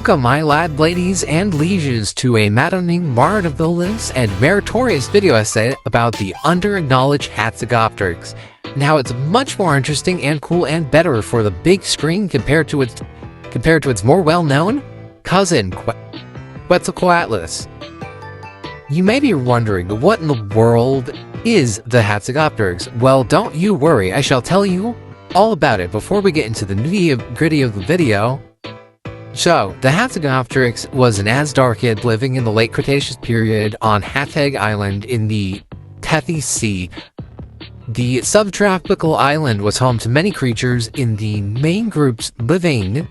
Welcome, my lad, ladies and lieges, to a maddening, marvelous, and meritorious video essay about the under-acknowledged Hatzegopteryx. Now, it's much more interesting and cool and better for the big screen compared to its more well-known cousin, Quetzalcoatlus. You may be wondering, what in the world is the Hatzegopteryx? Well, don't you worry, I shall tell you all about it before we get into the nitty-gritty of the video. So, the Hatzegopteryx was an Asdarkid living in the late Cretaceous period on Hatteg Island in the Tethys Sea. The subtropical island was home to many creatures in the main groups living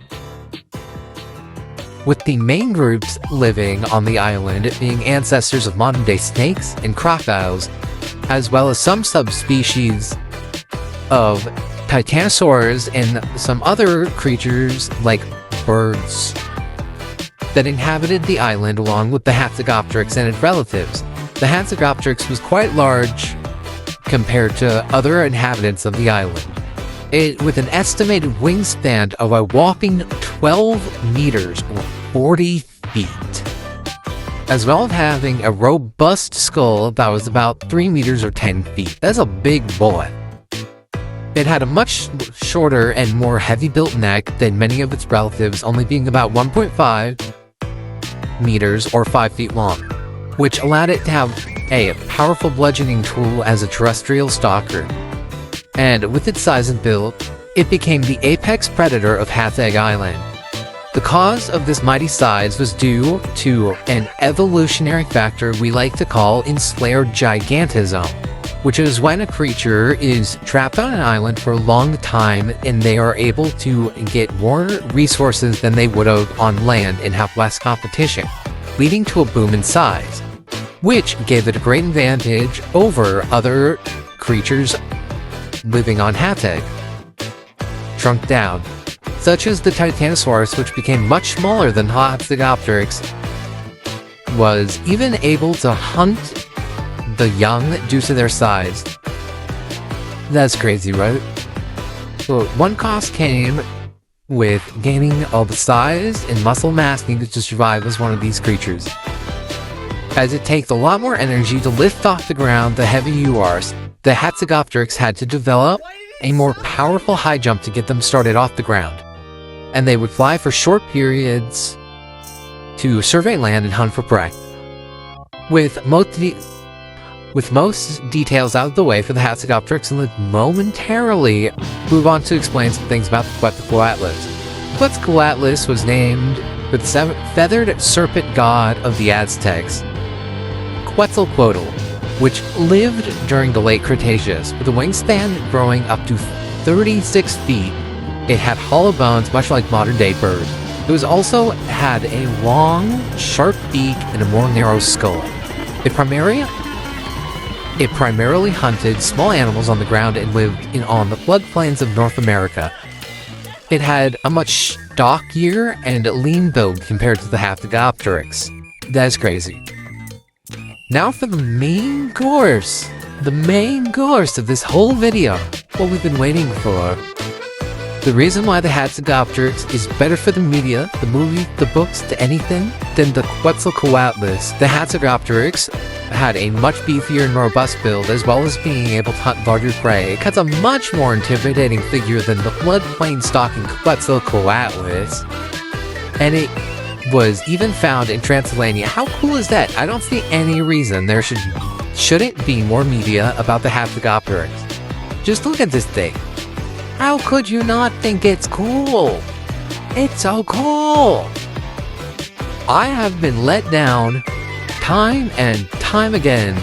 on the island being ancestors of modern-day snakes and crocodiles, as well as some subspecies of titanosaurs and some other creatures like birds that inhabited the island along with the Hatzegopteryx and its relatives. The Hatzegopteryx was quite large compared to other inhabitants of the island, with an estimated wingspan of a whopping 12 meters or 40 feet, as well as having a robust skull that was about 3 meters or 10 feet. That's a big boy. It had a much shorter and more heavy-built neck than many of its relatives, only being about 1.5 meters or 5 feet long, which allowed it to have a powerful bludgeoning tool as a terrestrial stalker. And with its size and build, it became the apex predator of Hatteg Island. The cause of this mighty size was due to an evolutionary factor we like to call enslaved gigantism, which is when a creature is trapped on an island for a long time and they are able to get more resources than they would have on land and have less competition, leading to a boom in size, which gave it a great advantage over other creatures living on Hatteg. Shrunk down, such as the Titanosaurus, which became much smaller than Hatzegopteryx, was even able to hunt the young due to their size. That's crazy, right? So one cost came with gaining all the size and muscle mass needed to survive as one of these creatures, as it takes a lot more energy to lift off the ground the heavier you are. The Hatzegopteryx had to develop a more powerful high jump to get them started off the ground, and they would fly for short periods to survey land and hunt for prey. With most details out of the way for the Hatzegopteryx, and let's momentarily move on to explain some things about the Quetzalcoatlus. Quetzalcoatlus was named for the feathered serpent god of the Aztecs, Quetzalcoatl, which lived during the late Cretaceous, with a wingspan growing up to 36 feet. It had hollow bones, much like modern-day birds. It was also had a long, sharp beak and a more narrow skull. It primarily hunted small animals on the ground and lived on the floodplains of North America. It had a much stockier and lean build compared to the Hatzegopteryx. That's crazy. Now for the main course of this whole video, what we've been waiting for. The reason why the Hatzegopteryx is better for the media, the movies, the books, to anything, than the Quetzalcoatlus. The Hatzegopteryx had a much beefier and robust build, as well as being able to hunt larger prey. It cuts a much more intimidating figure than the floodplain stalking Quetzalcoatlus, and it was even found in Transylvania. How cool is that? I don't see any reason there shouldn't be more media about the Hatzegopteryx. Just look at this thing. How could you not think it's cool? It's so cool! I have been let down time and time again,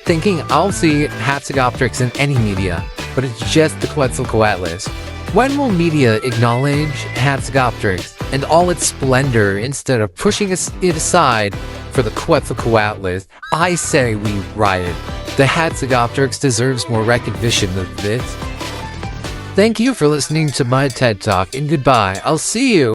thinking I'll see Hatzegopteryx in any media, but it's just the Quetzalcoatlus. When will media acknowledge Hatzegopteryx and all its splendor instead of pushing it aside for the Quetzalcoatlus? I say we riot. The Hatzegopteryx deserves more recognition than this. Thank you for listening to my TED Talk, and goodbye. I'll see you